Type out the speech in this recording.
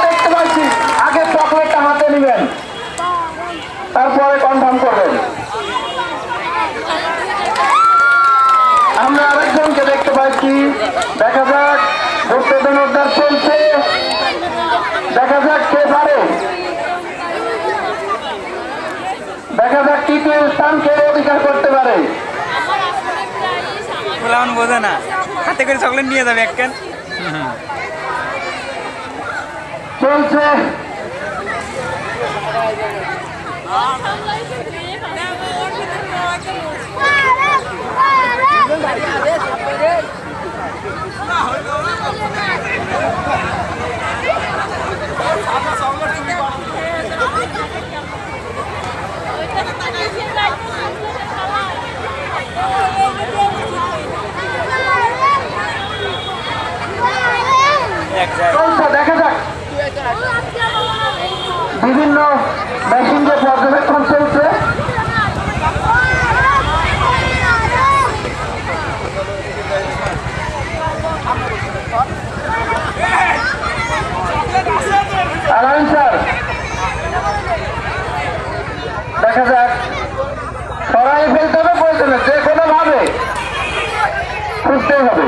দেখতে পাচ্ছি, আগে চকলেটটা হাতে নেবেন, তারপরে কনফার্ম করবেন। আমরা আরেকজনকে দেখতে পাচ্ছি, দেখা যাক গুপ্তধন উদ্ধার চলছে, দেখা যাক কে পারে, দেখা যাক তৃতীয় স্থান কে অধিকার করতে পারে। বোঝে না, হাতে করে চকলেট নিয়ে যাবে একখান চলছে। দেখা যাক, বিভিন্ন মেশিন যে পর্যবেক্ষণ চলছে, দেখা যাক সরাই ফেলতে হবে, প্রয়োজনে যে কোনো ভাবে খুঁজতে হবে।